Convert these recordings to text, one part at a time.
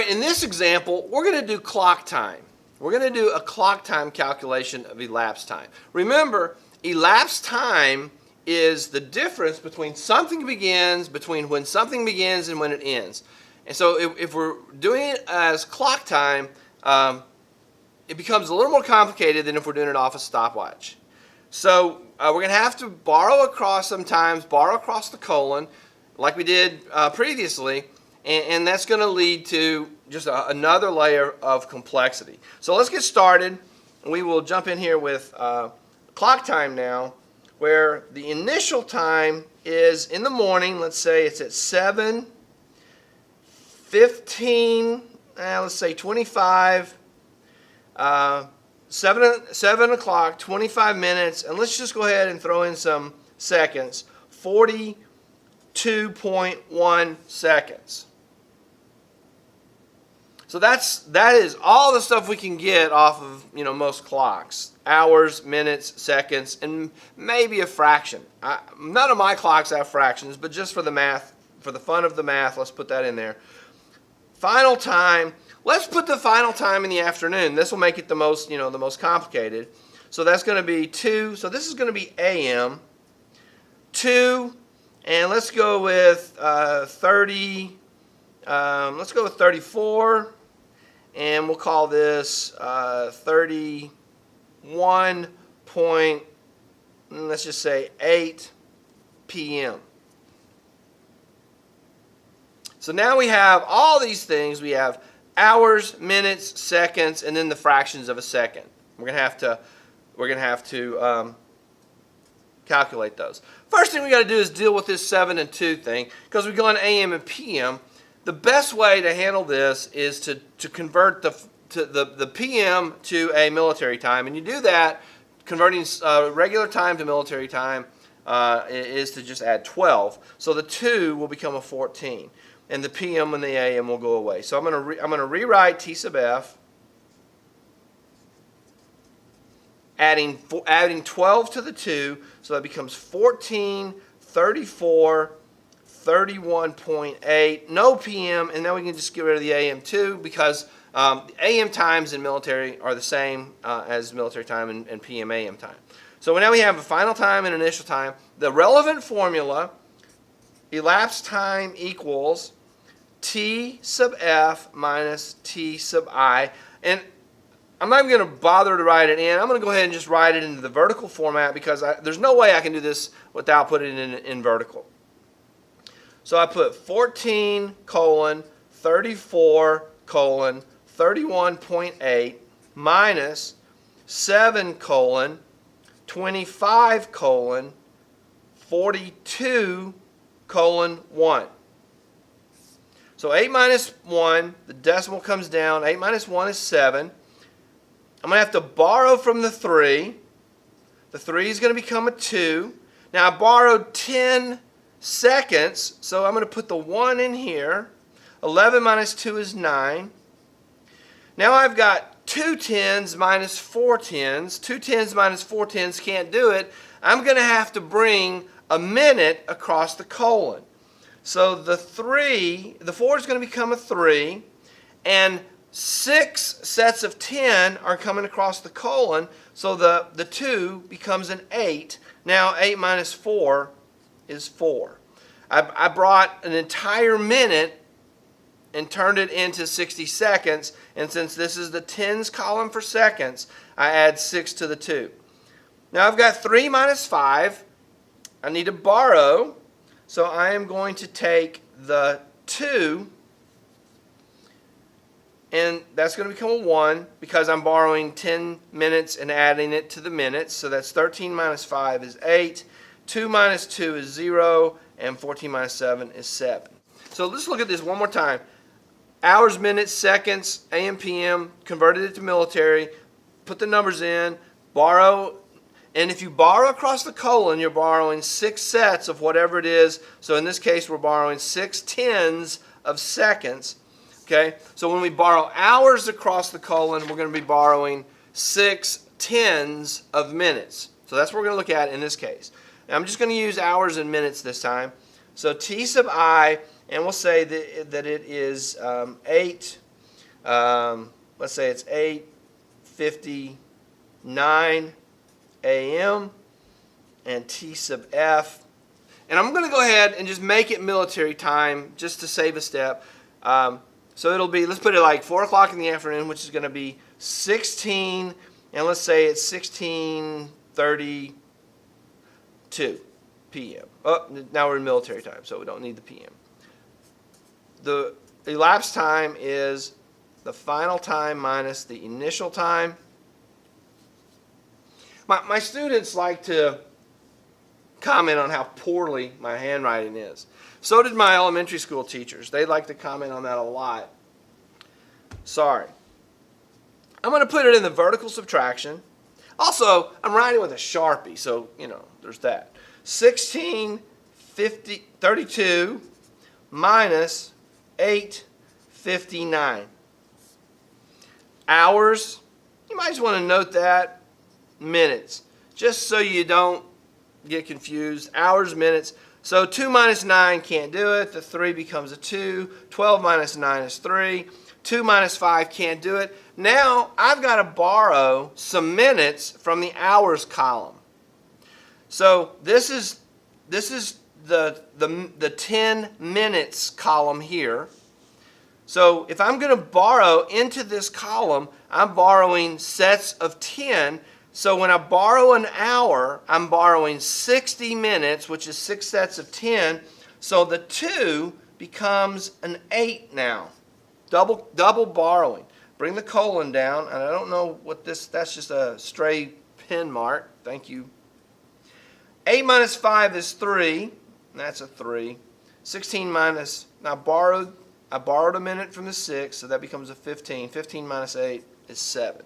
right, in this example, we're going to do clock time. We're going to do a clock time calculation of elapsed time. Remember, elapsed time is the difference between when something begins and when it ends. And so if we're doing it as clock time, it becomes a little more complicated than if we're doing it off a stopwatch. So we're going to have to borrow across the colon, like we did previously, and that's going to lead to just another layer of complexity. So let's get started. We will jump in here with clock time now, where the initial time is in the morning. Let's say it's at 7:15, let's say 25, 7 o'clock, 25 minutes, and let's just go ahead and throw in some seconds, 42.1 seconds. So that is all the stuff we can get off of most clocks: hours, minutes, seconds, and maybe a fraction. None of my clocks have fractions, but just for the math, for the fun of the math, let's put that in there. Final time. Let's put the final time in the afternoon. This will make it the most complicated. So that's going to be 2. So this is going to be AM. 2, and let's go with 30. Let's go with 34. And we'll call this 31 point, let's just say 8 p.m. So now we have all these things. We have hours, minutes, seconds, and then the fractions of a second. We're gonna have to calculate those. First thing we got to do is deal with this 7 and 2 thing, because we're going AM and PM. The best way to handle this is to convert the PM to a military time, and you do that converting regular time to military time is to just add 12. So the 2 will become a 14, and the PM and the AM will go away. So I'm gonna rewrite T sub F, adding 12 to the 2, so that becomes 14, 34. 31.8, no PM, and now we can just get rid of the AM too, because AM times in military are the same as military time and PM AM time. So now we have a final time and initial time. The relevant formula, elapsed time equals T sub F minus T sub I, and I'm not even going to bother to write it in. I'm going to go ahead and just write it into the vertical format, because there's no way I can do this without putting it in vertical. So I put 14 colon 34 colon 31.8 minus 7 colon 25 colon 42 colon 1. So 8 minus 1, the decimal comes down. 8 minus 1 is 7. I'm going to have to borrow from the 3. The 3 is going to become a 2. Now I borrowed 10 seconds, so I'm going to put the 1 in here. 11 minus 2 is 9. Now I've got 2 10s minus 4 10s. 2 10s minus 4 10s can't do it. I'm going to have to bring a minute across the colon. So the 4 is going to become a 3, and 6 sets of 10 are coming across the colon, so the 2 becomes an 8. Now 8 minus 4 is 4. I brought an entire minute and turned it into 60 seconds, and since this is the tens column for seconds, I add 6 to the 2. Now I've got 3 minus 5. I need to borrow, so I am going to take the 2, and that's going to become a 1 because I'm borrowing 10 minutes and adding it to the minutes. So that's 13 minus 5 is 8. 2 minus 2 is 0, and 14 minus 7 is 7. So let's look at this one more time. Hours, minutes, seconds, AM, PM, converted it to military, put the numbers in, borrow, and if you borrow across the colon, you're borrowing 6 sets of whatever it is. So in this case, we're borrowing 6 tens of seconds. Okay? So when we borrow hours across the colon, we're going to be borrowing 6 tens of minutes. So that's what we're going to look at in this case. Now I'm just going to use hours and minutes this time. So T sub I, and we'll say that it is 8 let's say it's 8:59 a.m. and T sub F. And I'm going to go ahead and just make it military time just to save a step. So it'll be, let's put it like 4 o'clock in the afternoon, which is going to be 16, and let's say it's 16:32 p.m. Oh, now we're in military time, so we don't need the p.m. The elapsed time is the final time minus the initial time. My students like to comment on how poorly my handwriting is. So did my elementary school teachers. They like to comment on that a lot. Sorry. I'm going to put it in the vertical subtraction. Also, I'm writing with a Sharpie, so, there's that. 16:32 minus 8:59. Hours, you might just want to note that. Minutes, just so you don't get confused. Hours, minutes. So 2 minus 9 can't do it. The 3 becomes a 2. 12 minus 9 is 3. 2 minus 5 can't do it. Now I've got to borrow some minutes from the hours column. So this is the 10 minutes column here. So if I'm going to borrow into this column, I'm borrowing sets of 10. So when I borrow an hour, I'm borrowing 60 minutes, which is 6 sets of 10. So the 2 becomes an 8 now. Double borrowing. Bring the colon down, and I don't know what that's just a stray pen mark. Thank you. 8 minus 5 is 3, and that's a 3. 16 minus, I borrowed a minute from the 6, so that becomes a 15. 15 minus 8 is 7.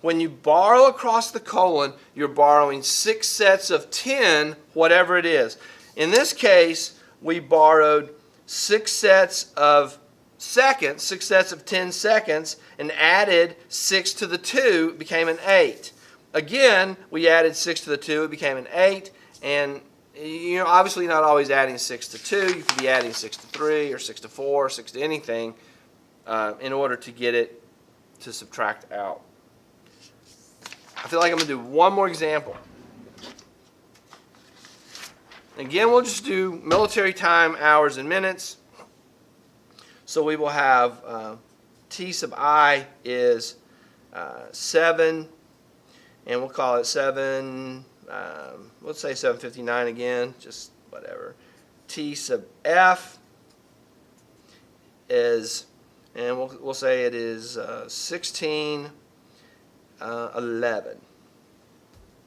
When you borrow across the colon, you're borrowing 6 sets of 10, whatever it is. In this case, we borrowed 6 sets of seconds, 6 sets of 10 seconds, and added 6 to the 2, it became an 8. Again, we added 6 to the 2, it became an 8, and obviously not always adding 6 to 2. You could be adding 6 to 3, or 6 to 4, or 6 to anything in order to get it to subtract out. I feel like I'm going to do one more example. Again, we'll just do military time, hours, and minutes. So we will have T sub I is 7, and we'll call it 7, let's say 7:59 again, just whatever. T sub F is, and we'll say it is 16:11.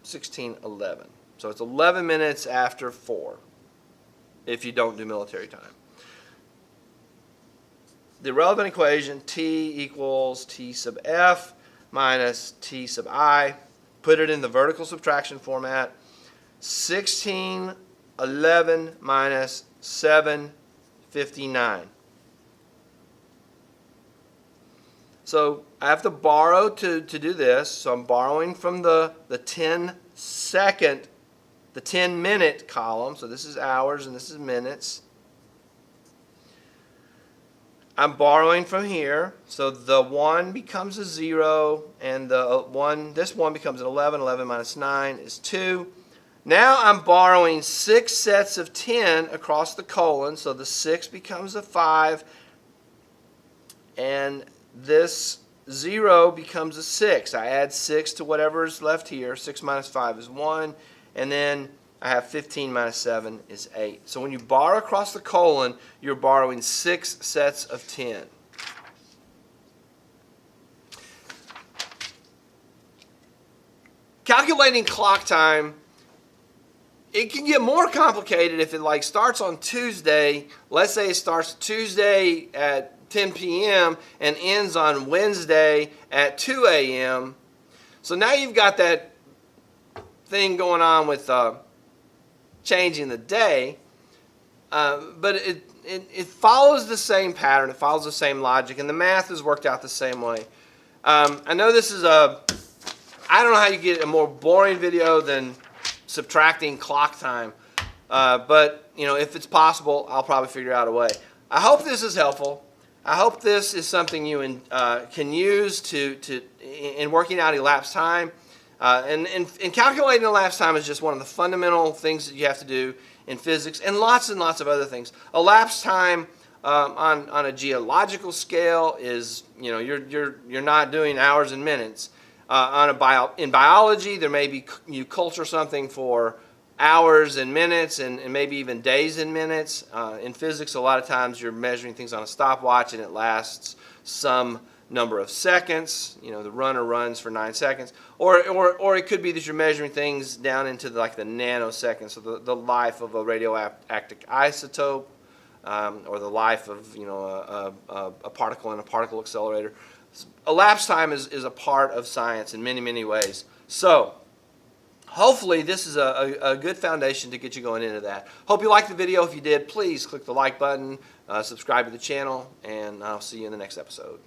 16:11. So it's 11 minutes after 4 if you don't do military time. The relevant equation, T equals T sub F minus T sub I. Put it in the vertical subtraction format. 16:11 minus 7:59. So I have to borrow to do this. So I'm borrowing from the 10 minute column. So this is hours and this is minutes. I'm borrowing from here. So the 1 becomes a 0 and this 1 becomes an 11. 11 minus 9 is 2. Now I'm borrowing 6 sets of 10 across the colon. So the 6 becomes a 5. And this 0 becomes a 6. I add 6 to whatever is left here. 6 minus 5 is 1. And then I have 15 minus 7 is 8. So when you borrow across the colon, you're borrowing 6 sets of 10. Calculating clock time, it can get more complicated if it starts on Tuesday. Let's say it starts Tuesday at 10 p.m. and ends on Wednesday at 2 a.m. So now you've got that thing going on with changing the day, but it follows the same pattern, it follows the same logic, and the math is worked out the same way. I know this is I don't know how you get a more boring video than subtracting clock time, but if it's possible, I'll probably figure out a way. I hope this is helpful. I hope this is something you can use in working out elapsed time. And calculating elapsed time is just one of the fundamental things that you have to do in physics, and lots of other things. Elapsed time on a geological scale is, you're not doing hours and minutes. In biology, there may be, you culture something for hours and minutes and maybe even days and minutes. In physics, a lot of times you're measuring things on a stopwatch and it lasts some number of seconds. The runner runs for 9 seconds. Or it could be that you're measuring things down into the nanoseconds, so the life of a radioactive isotope, or the life of a particle in a particle accelerator. Elapsed time is a part of science in many ways. So hopefully this is a good foundation to get you going into that. Hope you liked the video. If you did, please click the like button, subscribe to the channel, and I'll see you in the next episode.